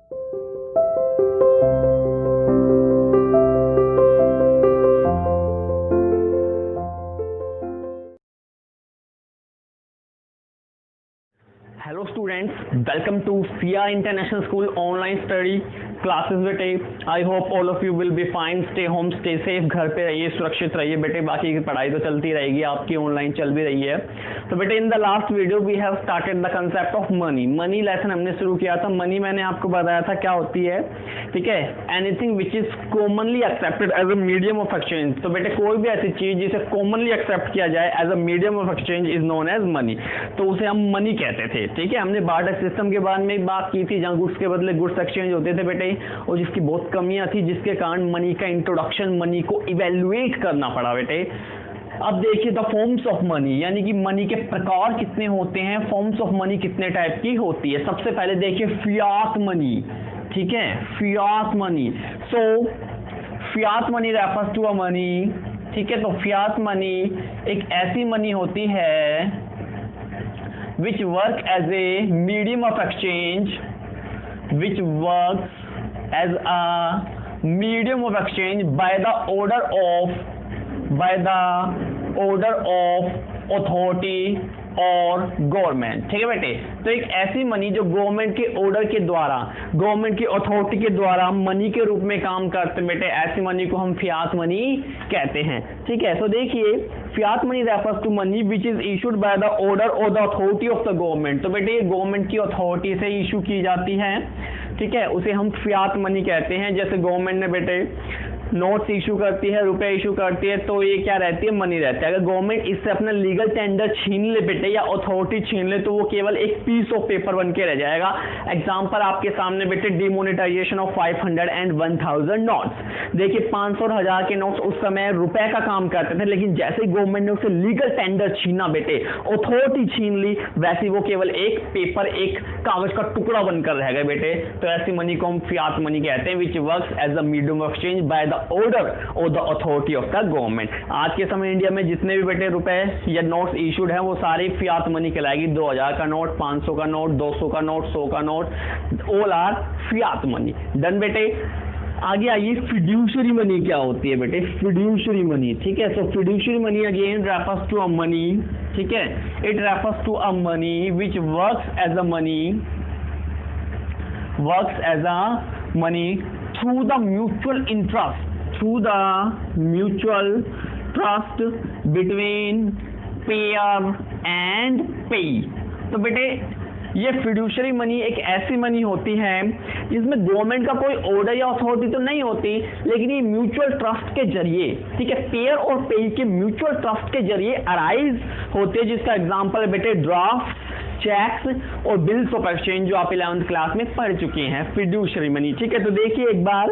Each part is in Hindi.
Hello students, welcome to Siya international school online study classes बेटे। I hope all of you will be fine. Stay home, stay safe, घर पे रहिए, सुरक्षित रहिए बेटे। बाकी की पढ़ाई तो चलती रहेगी, आपकी ऑनलाइन चल भी रही है। तो बेटे in the last video we have started the concept of money. Money lesson हमने शुरू किया था। मनी मैंने आपको बताया था क्या होती है, ठीक है, anything which is commonly accepted as a medium of exchange. तो बेटे कोई भी ऐसी चीज जिसे कॉमनली एक्सेप्ट किया जाए as a medium of exchange is known as money, तो उसे हम मनी कहते थे। ठीक है, हमने बार्टर सिस्टम के बारे में बात की थी, जहां गुड्स के बदले गुड्स एक्सचेंज होते थे बेटे, और जिसकी बहुत कमियां थी, जिसके कारण मनी का इंट्रोडक्शन, मनी को इवेल्युएट करना पड़ा बेटे। अब देखिए द फॉर्म्स ऑफ मनी, यानी कि मनी के प्रकार कितने होते हैं, फॉर्म्स ऑफ मनी कितने टाइप की होती है। सबसे पहले देखिए फियाट मनी, ठीक है, fiat money. So fiat money refers to a money, ठीक है। तो फियाट मनी एक ऐसी मनी होती है which work as a medium of exchange, which works as a medium of exchange by the order of authority और गवर्नमेंट। ठीक है बेटे, तो एक ऐसी मनी जो गवर्नमेंट के ऑर्डर के द्वारा, गवर्नमेंट की अथॉरिटी के द्वारा मनी के रूप में काम करते बेटे, ऐसी मनी को हम फियाट मनी कहते हैं। ठीक है, तो देखिए fiat money refers to money which is issued by the order और the authority of the government. तो बेटे ये गवर्नमेंट की अथॉरिटी से इशू की जाती है, ठीक है, उसे हम फियाट मनी कहते हैं। जैसे गवर्नमेंट ने बेटे नोट्स इशू करती है, रुपए इशू करती है, तो ये क्या रहती है, मनी रहती है। अगर गवर्नमेंट इससे अपना लीगल टेंडर छीन ले बेटे, या अथॉरिटी छीन ले, तो वो केवल एक पीस ऑफ पेपर बन के रह जाएगा। एग्जांपल आपके सामने बेटे, डिमोनेटाइजेशन ऑफ 500 एंड 1000 नोट्स। देखिए 500 और 1000 के नोट्स उस समय रुपए का काम करते थे, लेकिन जैसे ही गवर्नमेंट ने उसे लीगल टेंडर छीना बेटे, अथॉरिटी छीन ली, वैसे वो केवल एक पेपर, एक कागज का टुकड़ा बनकर रह गए बेटे। तो ऐसी मनी को हम फियाट मनी कहते हैं, which works as a medium of exchange by the order और the authority of the government. आज के समय इंडिया में जितने भी बेटे रुपए या नोट्स इशूड हैं, वो सारी फियाट मनी कहलाएगी। 2000 का नोट, 500 का नोट, 200 का नोट, 100 का note, all are fiat money. Done बेटे। आगे आइए, फिड्यूशरी मनी क्या होती है बेटे, फिड्यूशरी मनी। ठीक है, so fiduciary money again refers to a money, ठीक है, it refers to a money which works as a money through the mutual trust between payer and payee। तो बेटे ये फिड्यूशरी मनी एक ऐसी मनी होती है जिसमें गवर्नमेंट का कोई ऑर्डर या अथॉरिटी तो नहीं होती, लेकिन ये म्यूचुअल ट्रस्ट के जरिए, ठीक है, पेयर और पेई के म्यूचुअल ट्रस्ट के जरिए अराइज होते हैं। जिसका एग्जांपल है बेटे ड्राफ्ट, चेक्स और बिल्स ऑफ एक्सचेंज, जो आप 11th क्लास में पढ़ चुके हैं, फिड्यूशरी मनी। ठीक है, तो देखिए एक बार,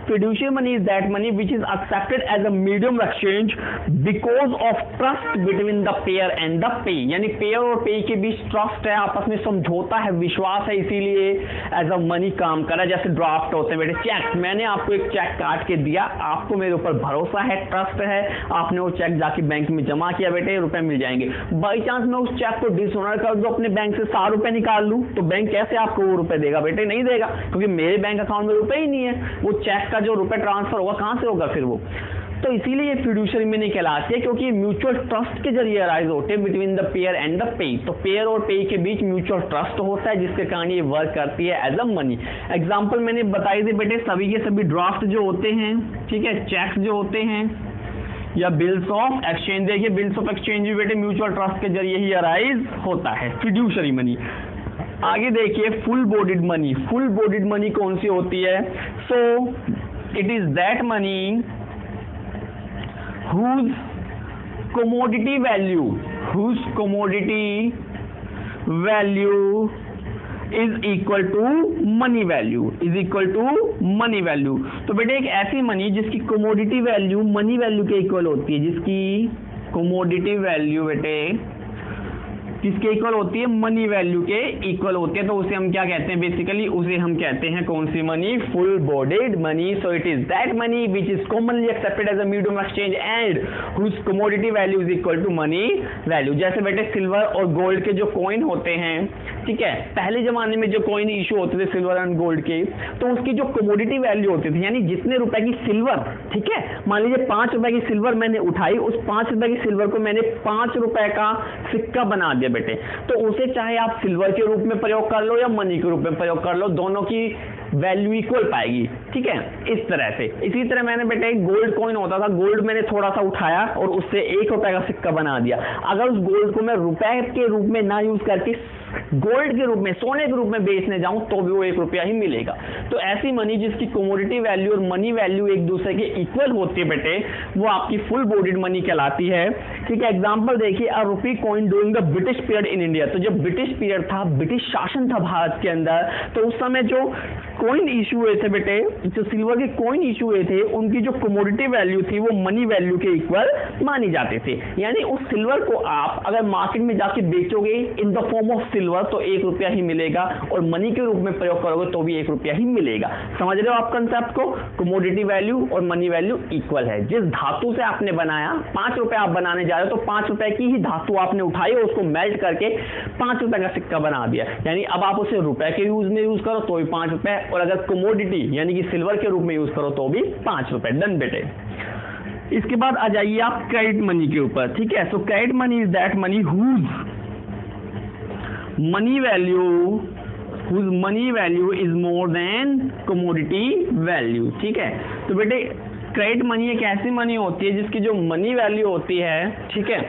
fiduciary money is that money which is accepted as a medium of exchange because of trust between the payer and the pay। यानी पेयर और पे के बीच ट्रस्ट है, आपस में समझौता है, विश्वास है, इसीलिए एज अ मनी काम कर रहा है। जैसे ड्राफ्ट होते हैं बेटे, चेक, मैंने आपको एक चेक काट के दिया, आपको मेरे ऊपर भरोसा है, ट्रस्ट है, आपने वो चेक जाके बैंक में जमा किया बेटे, रुपए मिल जाएंगे। बाई चांस मैं उस चेक को डिसऑनर कर दूं, अपने बैंक से 100 रुपए निकाल लूं, तो बैंक कैसे आपको वो रुपए देगा बेटे, नहीं देगा, क्योंकि मेरे बैंक अकाउंट में रुपए ही नहीं है। वो चेक जो रुपए ट्रांसफर होगा कहां से होगा फिर वो। तो इसीलिए ये फिड्यूशरी मनी कहलाती है, क्योंकि म्यूचुअल ट्रस्ट के जरिए अराइज होते हैं between the pair and the pay. तो पेयर और पे के बीच म्यूचुअल ट्रस्ट होता है, जिसके कारण ये वर्क करती है एज अ मनी। एग्जांपल मैंने बताई थी बेटे, सभी के सभी ड्राफ्ट जो होते हैं, ठीक है, चेक्स जो होते हैं, या बिल्स ऑफ एक्सचेंज। देखिए बिल्स ऑफ एक्सचेंज भी बेटे म्यूचुअल ट्रस्ट के जरिए ही अराइज होता है, फिड्यूशरी मनी। आगे देखिए full bodied money. Full bodied money कौन सी होती है? सो it is that money whose commodity value is equal to money value, तो बेटे एक ऐसी मनी जिसकी commodity value मनी वैल्यू के इक्वल होती है, जिसकी commodity value बेटे किसके इक्वल होती है? मनी वैल्यू के इक्वल होती है। तो उसे हम क्या कहते हैं? बेसिकली उसे हम कहते हैं कौन सी money? Full bodied money. So it is that money which is commonly accepted as a medium exchange and whose commodity value is equal to money value. जैसे बेटे सिल्वर और गोल्ड के जो कॉइन होते हैं, ठीक है, पहले जमाने में जो कॉइन इशू होते थे सिल्वर एंड गोल्ड के, तो उसकी जो कमोडिटी वैल्यू होती थी, यानी जितने रुपए की सिल्वर, ठीक है, मान लीजिए 5 रुपए की सिल्वर मैंने उठाई, उस 5 रुपए की सिल्वर को मैंने 5 रुपए का सिक्का बना दिया बेटे, तो उसे चाहे आप सिल्वर के रूप में प्रयोग कर लो या मनी के रूप में प्रयोग कर लो, दोनों की वैल्यू इक्वल पाएगी, ठीक है, इस तरह से। इसी तरह मैंने बेटे एक गोल्ड कॉइन होता था, गोल्ड मैंने थोड़ा सा उठाया और उससे 1 रुपए का सिक्का बना दिया, अगर उस गोल्ड को मैं रुपए के रूप में ना यूज करके गोल्ड के रूप में, सोने के रूप में बेचने जाऊं तो भी वो 1 रुपया ही मिलेगा। तो ऐसी मनी जिसकी कमोडिटी वैल्यू और मनी वैल्यू एक दूसरे के इक्वल होती है बेटे, वो आपकी फुल बॉडीड मनी कहलाती है, ठीक है। एग्जांपल देखिए, a rupee coin during the British period in India, तो जब ब्रिटिश पीरियड था, ब्रिटिश शासन था भारत के अंदर, तो उस समय जो कॉइन इशू हुए थे बेटे, जो सिल्वर के कॉइन इशू हुए थे, उनकी जो कमोडिटी वैल्यू थी वो मनी वैल्यू के इक्वल मानी जाते थे, यानी उस सिल्वर को आप अगर मार्केट में जाके बेचोगे in the form of silver तो 1 रुपया ही मिलेगा, और मनी के रूप में प्रयोग करोगे तो भी 1 रुपया ही मिलेगा। समझ रहे हो आप कंसेप्ट को? कमोडिटी वैल्यू और मनी वैल्यू इक्वल है। जिस धातु से आपने बनाया, 5 रुपए आप बनाने जा रहे हो, तो 5 रुपए की ही धातु आपने उठाई और उसको मेल्ट करके 5 रुपए का सिक्का बना दिया, यानी अब आप उसे रुपए के यूज में यूज करो तो भी 5 रुपए, और अगर कमोडिटी यानी कि सिल्वर के रूप में यूज करो तो भी 5 रुपए। डन बेटे। इसके बाद आ जाइए आप क्रेडिट मनी के ऊपर, ठीक है। So credit money is that money whose money value is more than commodity value, ठीक है। तो बेटे क्रेडिट मनी एक ऐसी मनी होती है जिसकी जो मनी वैल्यू होती है, ठीक है,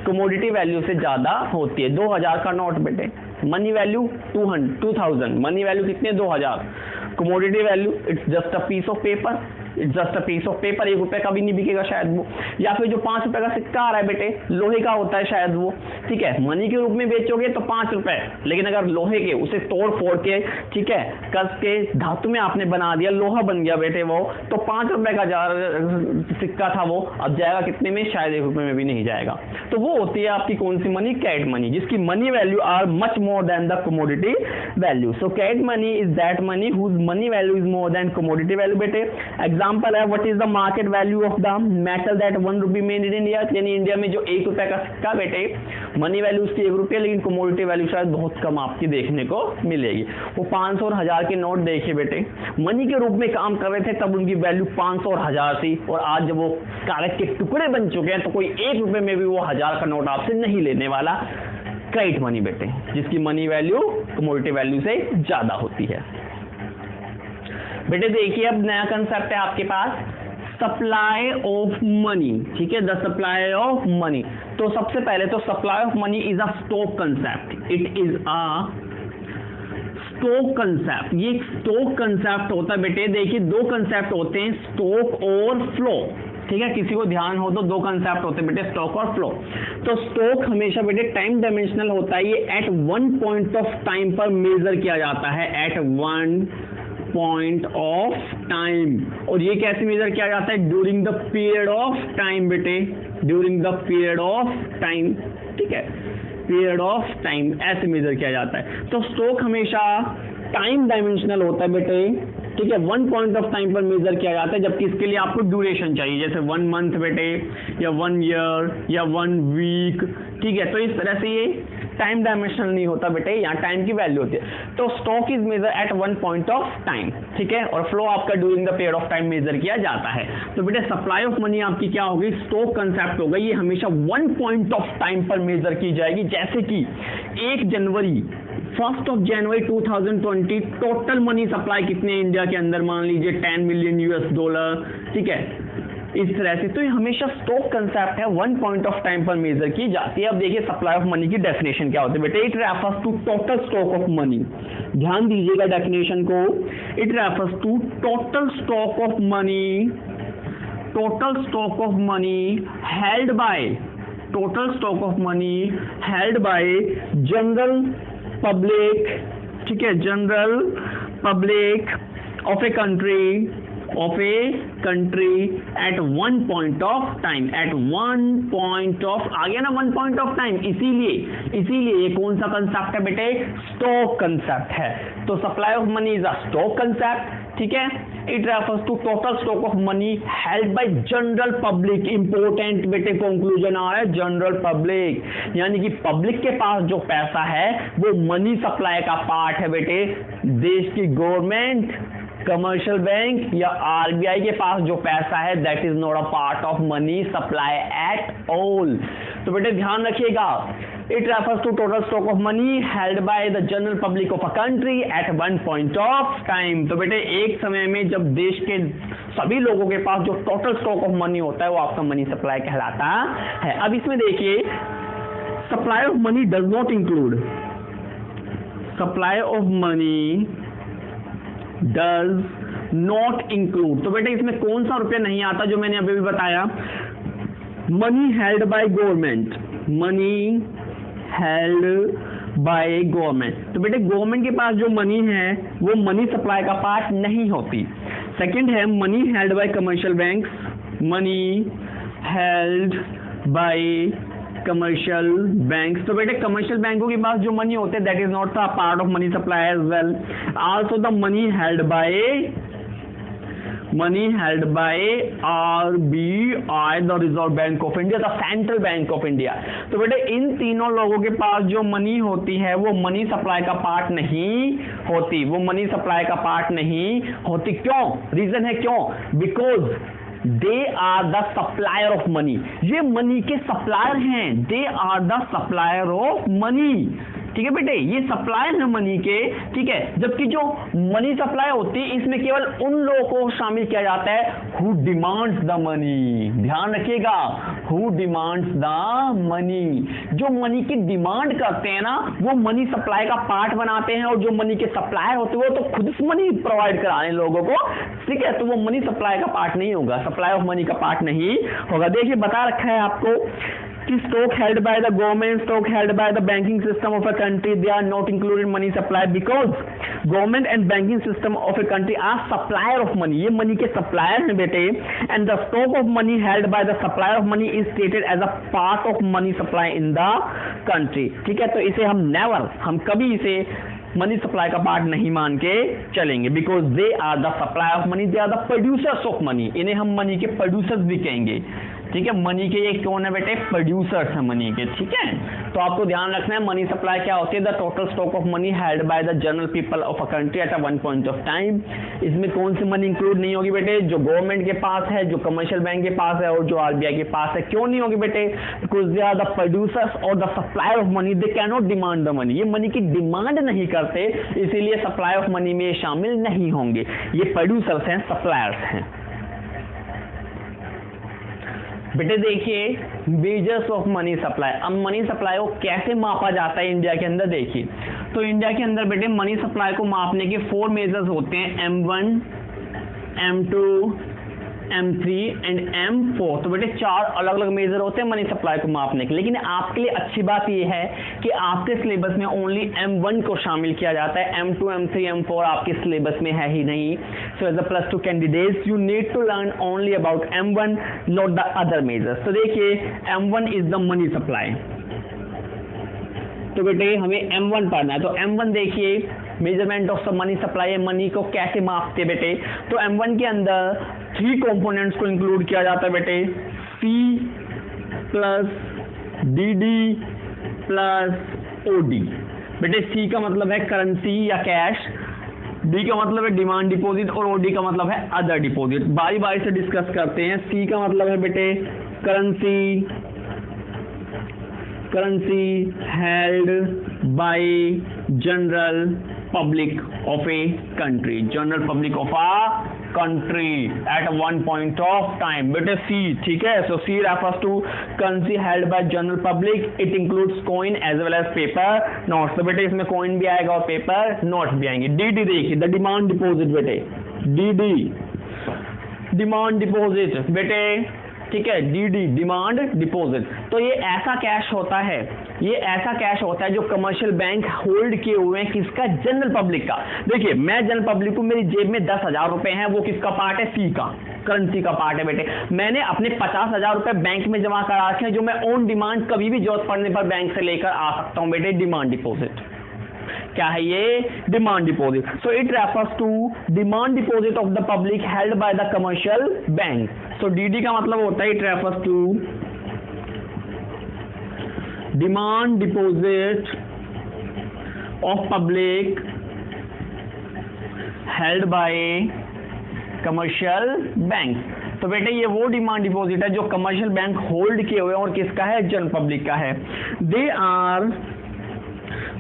कमोडिटी वैल्यू से ज्यादा होती है। 2000 का नोट बेटे, मनी वैल्यू 2000, मनी वैल्यू कितने? 2000, commodity value it's just a piece of paper, it's just a piece of paper, 1 रुपए का भी नहीं बिकेगा शायद वो। या फिर जो 5 रुपए का सिक्का आ रहा है बेटे, लोहे का होता है शायद वो, ठीक है, मनी के रूप में बेचोगे तो 5 रुपए, लेकिन अगर लोहे के उसे तोड़ फोड़ के, ठीक है, कस के धातु में आपने बना दिया, लोहा बन गया बेटे वो, तो 5 रुपए का सिक्का था वो, अब जाएगा कितने में? शायद 1 रुपए में भी नहीं जाएगा। तो वो होती है आपकी कौन सी मनी? क्रेडिट मनी, जिसकी money value are much more than the commodity value. So credit money is that money whose money value is more than commodity value बेटे। एग्जाम्पल है, what is the market value of the metal that 1 rupee made in India, यानी इंडिया में जो 1 रुपए का सिक्का बेटे, मनी वैल्यू उसकी 1 रुपया, लेकिन कमोडिटी वैल्यू शायद बहुत कम आपकी देखने को मिलेगी। वो 500 और 1000 के नोट देखिए बेटे, मनी के रूप में काम कर रहे थे तब उनकी वैल्यू 500 और 1000 थी, और आज जब वो कागज के टुकड़े बन चुके हैं तो कोई 1 रुपए में भी वो 1000 का नोट आपसे नहीं लेने वाला। क्रेडिट मनी बेटे, जिसकी मनी वैल्यू कमोडिटी वैल्यू से ज्यादा होती है। बेटे देखिए, अब नया कंसेप्ट है आपके पास, सप्लाई ऑफ मनी, ठीक है, द सप्लाई ऑफ मनी। तो सबसे पहले तो supply of money is a stock concept, it is a stock concept. ये स्टॉक कंसेप्ट होता है बेटे। देखिए 2 कंसेप्ट होते हैं, स्टॉक और फ्लो, ठीक है, किसी को ध्यान हो तो 2 कंसेप्ट होते हैं बेटे, स्टॉक और फ्लो। तो स्टॉक हमेशा बेटे टाइम डायमेंशनल होता है, ये एट 1 पॉइंट ऑफ टाइम पर मेजर किया जाता है, एट 1 पॉइंट ऑफ टाइम। और ये कैसे मेजर किया जाता है? During the period of time बेटे, during the period of time, ठीक है, पीरियड ऑफ टाइम ऐसे मेजर किया जाता है। तो स्टॉक हमेशा टाइम डायमेंशनल होता है बेटे, ठीक है, 1 पॉइंट ऑफ टाइम पर मेजर किया जाता है, जबकि इसके लिए आपको ड्यूरेशन चाहिए, जैसे 1 मंथ बेटे, या 1 ईयर, या 1 वीक, ठीक है। तो इस तरह से ये टाइम डायमेंशनल नहीं होता बेटे, यहाँ टाइम की वैल्यू होती है। तो stock is measure at 1 point of time, ठीक है, और फ्लो आपका during the period of time measure किया जाता है। तो बेटे सप्लाई ऑफ मनी आपकी क्या होगी? स्टॉक कंसेप्ट होगा, ये हमेशा 1 पॉइंट ऑफ टाइम पर मेजर की जाएगी। जैसे कि 1 जनवरी 2020 टोटल मनी सप्लाई कितने इंडिया के अंदर? मान लीजिए 10 मिलियन US$, ठीक है, इस तरह से। तो ये हमेशा स्टॉक कंसेप्ट है, 1 पॉइंट ऑफ टाइम पर मेजर की जाती है। अब देखिए सप्लाई ऑफ मनी की डेफिनेशन क्या होती है बेटे, it refers to total stock of money. ध्यान दीजिएगा डेफिनेशन को, it refers to total stock of money, total stock of money held by, total stock of money held by general public, ठीक है, general public of a country, at 1 point of time, at 1 point of, आ गया ना 1 पॉइंट ऑफ टाइम। इसीलिए ये कौन सा कंसेप्ट है बेटे? स्टॉक कंसेप्ट है। तो supply of money is a stock concept, ठीक है। It refers to total stock of money held by general public. Important बेटे कंक्लूजन आ रहा है, जनरल पब्लिक, यानी कि पब्लिक के पास जो पैसा है वो मनी सप्लाई का पार्ट है बेटे। देश की गवर्नमेंट, कमर्शियल बैंक या आरबीआई के पास जो पैसा है that is not a part of money supply at all. तो बेटे ध्यान रखिएगा, it refers to total stock of money held by the general public of a country at one point of time. तो बेटे एक समय में जब देश के सभी लोगों के पास जो टोटल स्टॉक ऑफ मनी होता है वो आपका मनी सप्लाई कहलाता है। अब इसमें देखिए, supply of money does not include, supply of money does not include. तो बेटे इसमें कौन सा रुपया नहीं आता जो मैंने अभी भी बताया, money held by government, money held by government. तो बेटे गवर्नमेंट के पास जो मनी है वो मनी सप्लाई का पार्ट नहीं होती। सेकंड है money held by commercial bank, money held by commercial bank. तो बेटे कमर्शियल बैंकों के पास जो मनी होते हैं that is not the part of money supply as well. Also the money held by RBI, the reserve bank of India, the central bank of India. तो बेटे इन तीनों लोगों के पास जो मनी होती है वो मनी सप्लाई का पार्ट नहीं होती, वो मनी सप्लाई का पार्ट नहीं होती। क्यों? रीजन है क्यों, because they are the supplier of money, ये मनी के सप्लायर हैं, they are the supplier of money. ठीक है बेटे, ये सप्लायर है मनी के, ठीक है। जबकि जो मनी सप्लाई होती है इसमें केवल उन लोगों को शामिल किया जाता है हु डिमांड्स द मनी। ध्यान रखिएगा, हु डिमांड्स द मनी, जो मनी की डिमांड करते हैं ना वो मनी सप्लाई का पार्ट बनाते हैं, और जो मनी के सप्लायर होते हैं वो तो खुद से मनी प्रोवाइड करा रहे हैं लोगों को, ठीक है। तो वो मनी सप्लाई का पार्ट नहीं होगा, सप्लाई ऑफ मनी का पार्ट नहीं होगा। देखिए बता रखा है आपको कि stock held by the government, stock held by the banking system of a country, they are not included money supply because government and banking system of a country are supplier of money, ये मनी के सप्लायर हैं बेटे। And the stock of money held by the supplier of money is stated as a part of money supply in the country, ठीक है। तो इसे हम कभी इसे मनी सप्लाई का पार्ट नहीं मान के चलेंगे, because they are the supply of money, they are the producers of money, इन्हें हम मनी के प्रोड्यूसर्स भी कहेंगे, ठीक है। मनी के ये कौन है बेटे, प्रोड्यूसर्स है मनी के, ठीक है। तो आपको ध्यान रखना है मनी सप्लाई क्या होती है, the total stock of money held by the general people of a country at a one point of time. इसमें कौन सी मनी इंक्लूड नहीं होगी बेटे, जो गवर्नमेंट के पास है, जो कमर्शियल बैंक के पास है और जो आरबीआई के पास है। क्यों नहीं होगी बेटे, because they are the producers और the supplier of money, they can not demand the money, ये मनी की डिमांड नहीं करते, इसीलिए सप्लाई ऑफ मनी में शामिल नहीं होंगे। ये प्रोड्यूसर्स हैं, सप्लायर्स हैं बेटे। देखिए मेजर्स ऑफ मनी सप्लाई, अब मनी सप्लाई को कैसे मापा जाता है इंडिया के अंदर, देखिए तो इंडिया के अंदर बेटे मनी सप्लाई को मापने के 4 मेजर्स होते हैं, M1, M2, M3 and M4। तो बेटे 4 अलग अलग मेजर होते हैं मनी सप्लाई को मापने के। लेकिन आपके लिए अच्छी बात यह है कि आपके सिलेबस में ओनली M1 को शामिल किया जाता है, M2, M3, M4 आपके सिलेबस में है ही नहीं। So as a +2 candidates you need to learn only about M1, not the other measures. तो देखिए M1 is the money supply, तो बेटे हमें M1 पढ़ना है। तो M1 देखिए measurement of money supply, money को कैसे मापते बेटे, तो M1 के अंदर 3 कंपोनेंट्स को इंक्लूड किया जाता है बेटे, C plus DD plus OD। बेटे C का मतलब है करेंसी या कैश, D का मतलब है डिमांड डिपॉजिट और OD का मतलब है अदर डिपॉजिट। बारी बारी से डिस्कस करते हैं। C का मतलब है बेटे currency held by general public of a country, general public of a country at one point of time. बेटे C, ठीक है। So C refers to currency held by general public, it includes coin as well as paper notes. तो बेटे इसमें कॉइन भी आएगा और पेपर नोट्स भी आएंगे। DD देखिए द डिमांड डिपॉजिट बेटे, DD डिमांड डिपॉजिट बेटे, ठीक है। DD डिमांड डिपॉजिट, तो ये ऐसा कैश होता है, ये ऐसा कैश होता है जो कमर्शियल बैंक होल्ड किए हुए हैं, किसका, जनरल पब्लिक का। देखिए मैं जनरल पब्लिक को, मेरी जेब में 10,000 रुपए हैं, वो किसका पार्ट है, C का, करेंसी का पार्ट है बेटे। मैंने अपने 50,000 रुपए बैंक में जमा करा रखे हैं जो मैं ऑन डिमांड कभी भी जरूरत पड़ने पर बैंक से लेकर आ सकता हूं बेटे, डिमांड डिपॉजिट। क्या है ये? Demand deposit. So it refers to demand deposit of the public held by the commercial bank. So DD का मतलब होता है it refers to demand deposit of public held by commercial bank. तो बेटे ये वो डिमांड डिपॉजिट है जो कमर्शियल बैंक होल्ड किए हुए और किसका है? जनरल पब्लिक का है. They are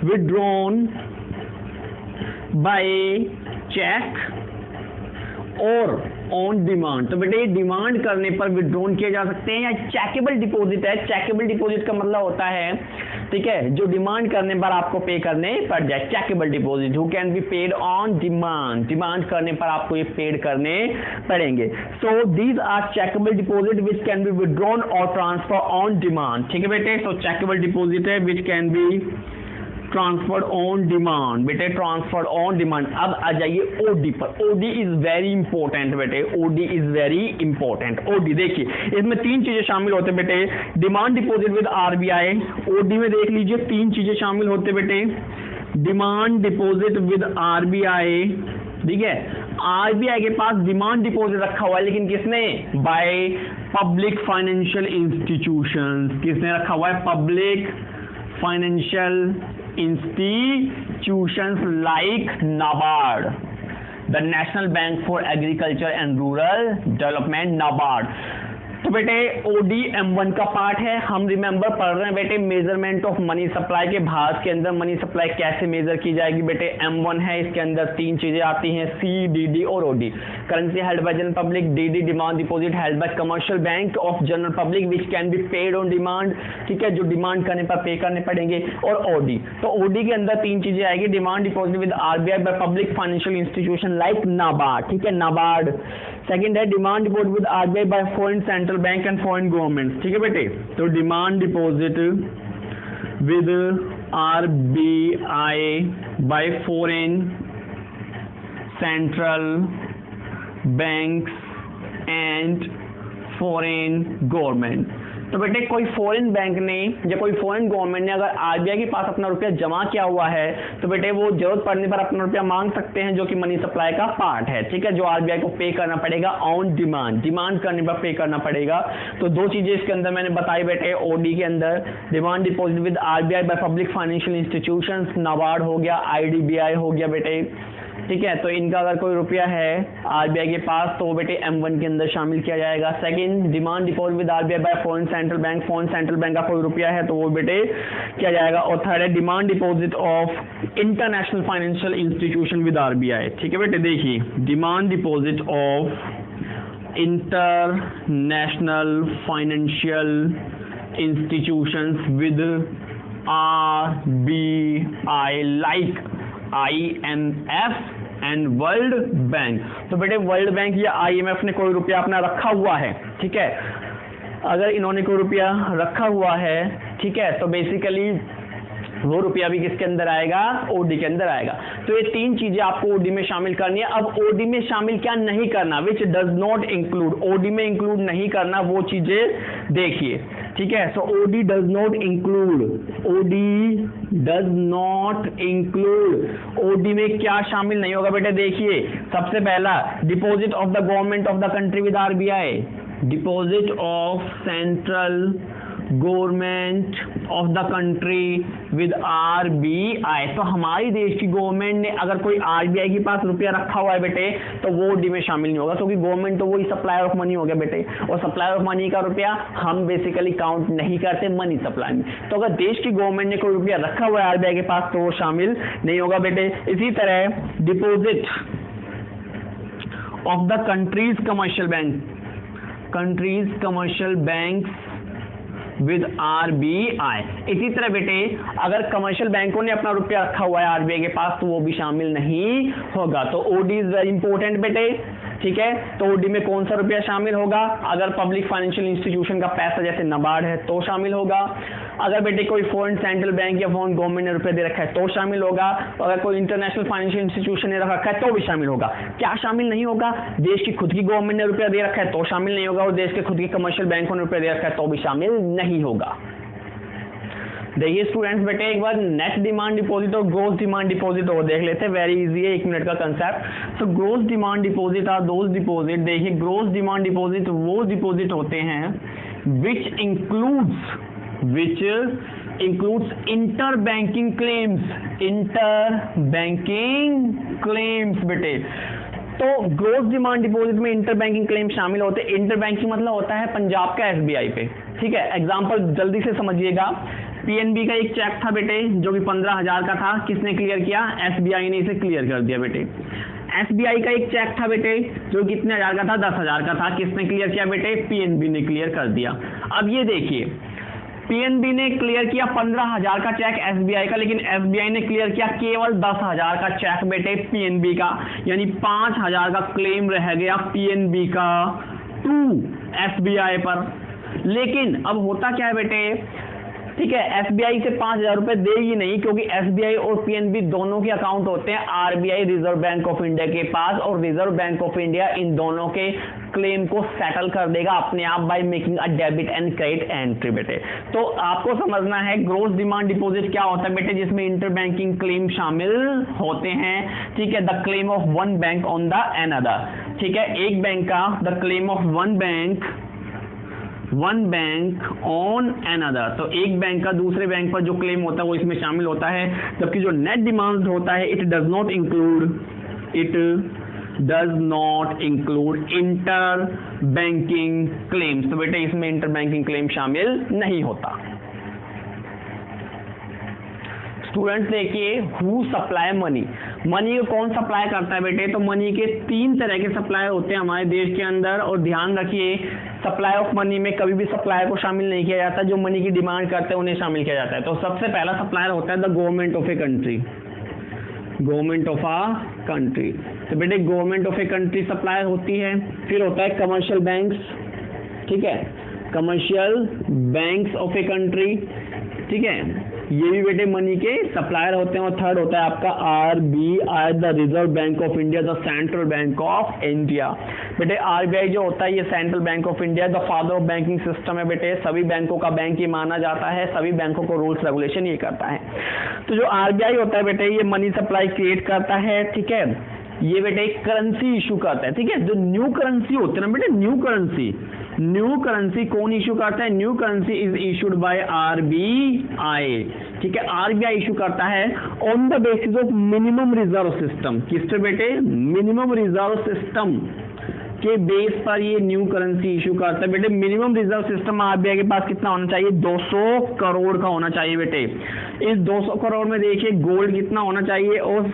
withdrawn by cheque और ऑन डिमांड. तो बेटे डिमांड करने पर विथड्रॉन किए जा सकते हैं या चेकेबल डिपॉजिट है. चेकेबल डिपॉजिट का मतलब होता है, ठीक है, जो डिमांड करने पर आपको पे करने पड़ जाए. Chequeable deposit who can be paid on demand. Demand करने पर आपको ये पेड करने पड़ेंगे. So these are chequeable deposit which can be withdrawn और ट्रांसफर ऑन डिमांड. ठीक है बेटे. सो चेकेबल डिपॉजिट है which can be transferred on demand. बेटे ट्रांसफर्ड ऑन डिमांड. अब आ जाइए ओडी पर. ओडी इज वेरी इंपॉर्टेंट बेटे. OD is very important. OD देखिए इसमें तीन चीजें शामिल होते बेटे. Demand deposit with RBI. OD में देख लीजिए तीन चीजें शामिल होते बेटे. Demand deposit with RBI. ठीक है, आरबीआई के पास डिमांड डिपॉजिट रखा हुआ है, लेकिन किसने? By public financial institutions. किसने रखा हुआ है? Public financial institutions like NABARD, the National Bank for Agriculture and Rural Development, NABARD. तो बेटे ODM1 का पार्ट है. हम रिमेंबर पढ़ रहे हैं बेटे मेजरमेंट ऑफ मनी सप्लाई के. भारत के अंदर मनी सप्लाई कैसे मेजर की जाएगी बेटे? M1 है, इसके अंदर तीन चीजें आती हैं, C, DD और OD. Currency held by general public. DD demand deposit held by commercial bank of general public which can be paid on demand. ठीक है, जो डिमांड करने पर पे करने पड़ेंगे. और OD. तो OD के अंदर तीन चीजें आएगी. Demand deposit with RBI by public financial institution like NABARD. ठीक है, नाबार्ड. सेकंड है demand deposit with RBI bye foreign central bank and foreign government. ठीक है बेटे. तो demand deposit with RBI bye foreign central banks and foreign government. तो बेटे कोई फॉरेन बैंक ने या कोई फॉरेन गवर्नमेंट ने अगर आरबीआई के पास अपना रुपया जमा किया हुआ है तो बेटे वो जरूरत पड़ने पर अपना रुपया मांग सकते हैं, जो कि मनी सप्लाई का पार्ट है. ठीक है, जो आरबीआई को पे करना पड़ेगा ऑन डिमांड. डिमांड करने पर पे करना पड़ेगा. तो दो चीजें इसके अंदर मैंने बताई बेटे. ओडी के अंदर demand deposit with RBI by public financial institutions, NABARD हो गया, आईडीबीआई हो गया बेटे. ठीक है, तो इनका अगर कोई रुपया है आरबीआई के पास तो वो बेटे M1 के अंदर शामिल किया जाएगा. Second demand deposit with RBI bye foreign central bank. Foreign central bank का कोई रुपया है तो वो बेटे किया जाएगा. और थर्ड है demand deposit of international financial institution with RBI. ठीक है बेटे, देखिए demand deposit of international financial institutions with RBI like IMF and world bank. तो बेटे वर्ल्ड बैंक या IMF ने कोई रुपया अपना रखा हुआ है. ठीक है, अगर इन्होंने कोई रुपया रखा हुआ है, ठीक है, तो बेसिकली वो रुपया भी किसके अंदर आएगा? ओडी के अंदर आएगा. तो ये तीन चीजें आपको ओडी में शामिल करनी है. अब ओडी में शामिल क्या नहीं करना, which does not include. OD में इंक्लूड नहीं करना वो चीजें देखिए. ठीक है, so OD does not include. OD does not include. OD में क्या शामिल नहीं होगा बेटे? देखिए सबसे पहला deposit of the government of the country with RBI. Deposit of central government of the country with RBI. तो हमारी देश की गवर्नमेंट ने अगर कोई आरबीआई के पास रुपया रखा हुआ है बेटे तो वो डी में शामिल नहीं होगा, क्योंकि गवर्नमेंट तो वही सप्लायर ऑफ मनी हो गया बेटे. और सप्लायर ऑफ मनी का रुपया हम बेसिकली काउंट नहीं करते मनी सप्लाई में. तो अगर देश की गवर्नमेंट ने कोई रुपया रखा हुआ है आरबीआई के पास तो वो शामिल नहीं होगा बेटे. इसी तरह deposit of the countries commercial bank. Countries commercial bank with RBI. इसी तरह बेटे अगर कमर्शियल बैंकों ने अपना रुपया रखा हुआ है आरबीआई के पास तो वो भी शामिल नहीं होगा. तो ओडी इज वेरी इंपॉर्टेंट बेटे. ठीक है, तो ओडी में कौन सा रुपया शामिल होगा? अगर पब्लिक फाइनेंशियल इंस्टीट्यूशन का पैसा जैसे नाबार्ड है तो शामिल होगा. अगर बेटे कोई फॉरेन सेंट्रल बैंक या फॉरेन गवर्नमेंट ने रुपया दे रखा है तो शामिल होगा. अगर कोई इंटरनेशनल फाइनेंशियल इंस्टीट्यूशन ने रखा है तो भी शामिल होगा. क्या शामिल नहीं होगा? देश की खुद की गवर्नमेंट ने रुपया दे रखा है तो शामिल नहीं होगा, और देश के खुद के कमर्शियल बैंकों ने रुपया दे रखा है तो भी शामिल नहीं होगा. देखिए स्टूडेंट्स बेटे एक बार नेट डिमांड डिपॉजिट और ग्रोस डिमांड डिपॉजिट और देख लेते हैं, वेरी इजी है, 1 मिनट का concept. So gross demand deposit are those deposit, देखिए ग्रोस डिमांड डिपॉजिट वो डिपॉजिट होते हैं विच includes interbanking claims बेटे। तो ग्रोस डिमांड डिपॉजिट में इंटरबैंकिंग क्लेम शामिल होते हैं। इंटरबैंकिंग मतलब होता है पंजाब का एसबीआई पे, ठीक है। एग्जांपल जल्दी से समझिएगा, पीएनबी का एक चेक था बेटे जो कि 15,000 का था, किसने क्लियर किया? एसबीआई ने इसे क्लियर कर दिया बेटे। एसबीआई का एक चेक था बेटे जो कितने हजार का था? 10,000 का था, किसने क्लियर किया बेटे? पीएनबी ने क्लियर कर दिया। अब ये देखिए पीएनबी ने क्लियर किया 15,000 का चेक एसबीआई का, लेकिन एसबीआई ने क्लियर किया केवल 10,000 का चेक बेटे पीएनबी का, यानी 5,000 का क्लेम रह गया पीएनबी का टू एसबीआई पर। लेकिन अब होता क्या है बेटे, ठीक है, एसबीआई से 5,000 रुपए देगी नहीं, क्योंकि एसबीआई और पीएनबी दोनों के अकाउंट होते हैं RBI reserve bank of India के पास, और reserve bank of India in दोनों के क्लेम को सेटल कर देगा अपने आप by making a debit and credit entry बेटे। तो आपको समझना है ग्रोस डिमांड डिपॉजिट क्या होता है बेटे, जिसमें इंटरबैंकिंग क्लेम शामिल होते हैं, ठीक है। The claim of one bank on the another, ठीक है, एक बैंक का the claim of one bank on another, तो एक बैंक का दूसरे बैंक पर जो क्लेम होता है वो इसमें शामिल होता है। जबकि जो नेट डिमांड होता है it does not include inter banking claims, तो बेटे इसमें इंटर बैंकिंग क्लेम शामिल नहीं होता। स्टूडेंट्स देखिए हु सप्लाई मनी, मनी को कौन सप्लाई करता है बेटे? तो मनी के 3 तरह के सप्लाई होते हैं हमारे देश के अंदर, और ध्यान रखिए सप्लाई ऑफ मनी में कभी भी सप्लायर को शामिल नहीं किया जाता, जो मनी की डिमांड करते हैं उन्हें शामिल किया जाता है। तो सबसे पहला सप्लायर होता है the government of a country, तो बेटे government of a country supplier होती है। फिर होता है कमर्शियल बैंक्स, ठीक है, commercial banks of a country, ठीक है, ये भी बेटे मनी के सप्लायर होते हैं। और थर्ड होता है आपका RBI the reserve bank of India, the central bank of India. बेटे आरबीआई जो होता है ये central bank of India, the father of banking system है बेटे, सभी बैंकों का बैंक ये माना जाता है, सभी बैंकों को रूल्स रेगुलेशन ये करता है। तो जो आरबीआई होता है बेटे ये मनी सप्लाई क्रिएट करता है, ठीक है, ये बेटे करेंसी इशू करता है, ठीक है। जो न्यू करेंसी होती है ना बेटे, न्यू करेंसी कौन इशू करता है? New currency is issued by RBI, ठीक है, आरबीआई इशू करता है on the basis of minimum reserve system. किस पे बेटे? मिनिमम रिजर्व सिस्टम के बेस पर ये न्यू करेंसी इशू करता है बेटे। मिनिमम रिजर्व सिस्टम आरबीआई के पास कितना होना चाहिए? 200 करोड़ का होना चाहिए बेटे। इस 200 करोड़ में देखिए गोल्ड कितना होना चाहिए और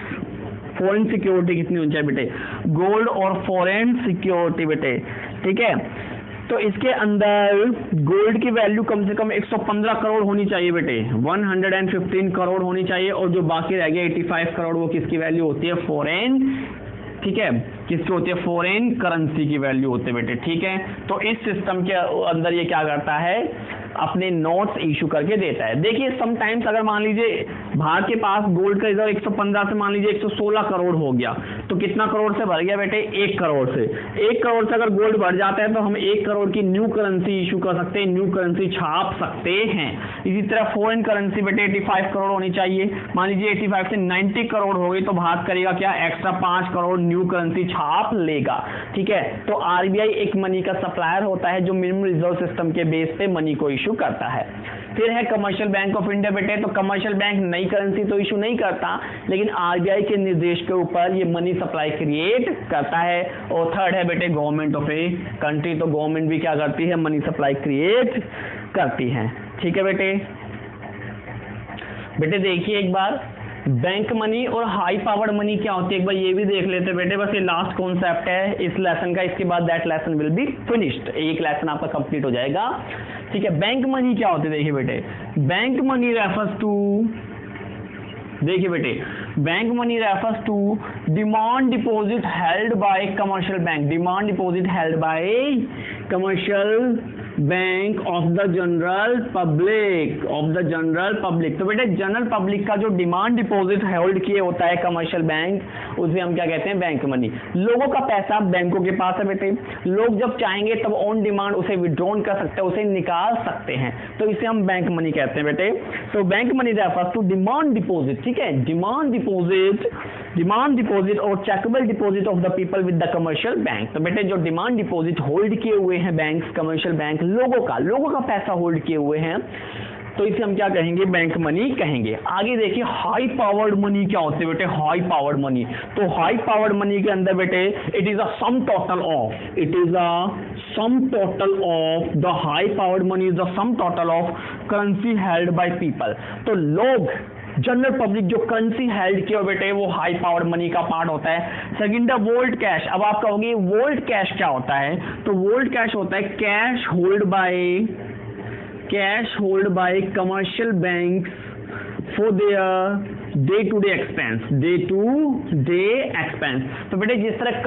फॉरेन सिक्योरिटी कितनी होनी चाहिए बेटे? गोल्ड और फॉरेन सिक्योरिटी बेटे, ठीक है। तो इसके अंदर गोल्ड की वैल्यू कम से कम 115 करोड़ होनी चाहिए बेटे, 115 करोड़ होनी चाहिए, और जो बाकी रह गया 85 करोड़ वो किसकी वैल्यू होती है? फॉरेन, ठीक है, किसकी होती है? फॉरेन करेंसी की वैल्यू होती है बेटे, ठीक है। तो इस सिस्टम के अंदर ये क्या करता है? अपने नोट्स इशू करके देता है। देखिए समटाइम्स अगर मान लीजिए भारत के पास गोल्ड का रिजर्व 115 से मान लीजिए 116 करोड़ हो गया, तो कितना करोड़ से भर गया बेटे? 1 करोड़ से। 1 करोड़ से अगर गोल्ड बढ़ जाता है तो हम 1 करोड़ की न्यू करेंसी इशू कर सकते हैं, न्यू करेंसी छाप सकते हैं। इसी तरह फॉरेन करेंसी बेटे 85 करोड़ होनी चाहिए, मान लीजिए 85 से 90 करोड़ हो गई तो भारत करेगा क्या? एक्स्ट्रा 5 करोड़ न्यू करेंसी छाप लेगा, ठीक है। तो आरबीआई एक मनी का सप्लायर होता है जो मिनिमम रिजर्व सिस्टम के बेस पे मनी को इशू करता है। फिर है कमर्शियल बैंक ऑफ इंडिया बेटे, तो कमर्शियल बैंक नई करेंसी तो इशू नहीं करता, लेकिन आरबीआई के निर्देश के ऊपर ये मनी सप्लाई क्रिएट करता है। और थर्ड है बेटे गवर्नमेंट ऑफ ए कंट्री, तो गवर्नमेंट भी क्या करती है? मनी सप्लाई क्रिएट करती है, ठीक है बेटे। बेटे देखिए एक बार बैंक मनी और हाई पावर्ड मनी क्या होती है, एक बार ये भी देख लेते हैं बेटे। बस ये लास्ट कॉन्सेप्ट है इस लेसन का, इसके बाद that lesson will be finished, एक लेसन आपका कंप्लीट हो जाएगा, ठीक है। बैंक मनी क्या होती है? देखिए बेटे बैंक मनी रेफर्स टू, देखिए बेटे bank money refers to demand deposit held by commercial bank, demand deposit held by commercial bank of the general public, of the general public. तो बेटे जनरल पब्लिक का जो डिमांड डिपॉजिट होल्ड किए होता है कमर्शियल बैंक, उसे हम क्या कहते हैं, बैंक मनी। लोगों का पैसा बैंकों के पास है बेटे, लोग जब चाहेंगे तब ऑन डिमांड उसे विड्रॉन कर सकते हैं, उसे निकाल सकते हैं, तो इसे हम बैंक मनी कहते हैं बेटे। तो bank money refers to demand deposit, ठीक है, डिमांड डिपॉजिट और chequeable deposit of the people with the commercial bank. तो बेटे जो डिमांड डिपॉजिट होल्ड किए हुए हैं बैंक, कमर्शियल बैंक, लोगों का पैसा होल्ड किए हुए हैं, तो इसे हम क्या कहेंगे, बैंक मनी कहेंगे। आगे देखिए हाई पावर्ड मनी क्या होते हैं बेटे, हाई पावर्ड मनी। तो हाई पावर्ड मनी के अंदर बेटे it is a sum total of, the high powered money is the sum total of currency held by people. तो लोग, जनरल पब्लिक जो करेंसी हेल्ड किया बेटे, वो हाई पावर मनी का पार्ट होता है। सेकंड है वोल्ड कैश। अब आप कहोगे वोल्ड कैश क्या होता है, तो वोल्ड कैश होता है cash hold by commercial banks for their day to day expense. तो बेटे जिस तरह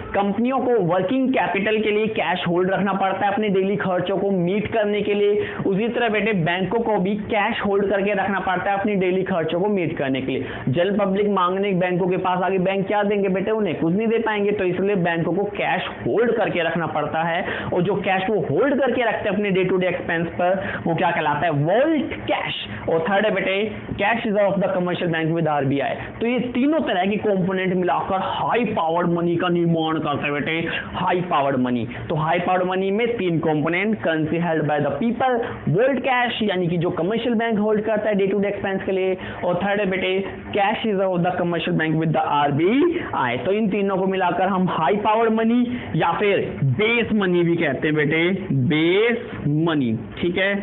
कंपनियों को वर्किंग कैपिटल के लिए कैश होल्ड रखना पड़ता है अपने डेली खर्चों को मीट करने के लिए, उसी तरह बेटे बैंकों को भी कैश होल्ड करके रखना पड़ता है अपनी डेली खर्चों को मीट करने के लिए। जनरल पब्लिक मांगने बैंकों के पास आगे, बैंक क्या देंगे बेटे, उन्हें कुछ नहीं दे पाएंगे, तो इसलिए बैंकों को कैश होल्ड करके रखना पड़ता है, और जो कैश वो होल्ड करके रखते हैं अपने डे टू डे एक्सपेंस पर, वो क्या कहलाता है, वोल्ट कैश। और थर्ड है बेटे cash reserve of the commercial bank with RBI. तो ये तीनों तरह की कंपोनेंट मिलाकर हाई पावर्ड मनी का निर्माण करते हैं बेटे, हाई पावर्ड मनी। तो हाई पावर्ड मनी में तीन component, currency held by the people, volt cash यानी कि जो कमर्शियल बैंक होल्ड करता है डे टू डे एक्सपेंस के लिए, और थर्ड है बेटे cash reserve of the commercial bank with the RBI. तो इन तीनों को मिलाकर हम हाई पावर्ड मनी या फिर बेस मनी भी कहते हैं बेटे, बेस मनी, ठीक है।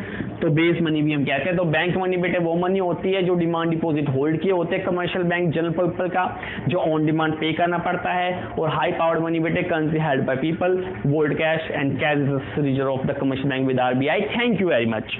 तो बेस मनी भी हम कहते हैं। तो बैंक मनी बेटे वो मनी होती है जो डिमांड डिपॉजिट होल्ड किए होते हैं कमर्शियल बैंक, जनरल पीपल का, जो ऑन डिमांड पे करना पड़ता है। और हाई पावर्ड मनी बेटे currency held by people, volt cash and cash reserve of the commercial bank with RBI. Thank you very much.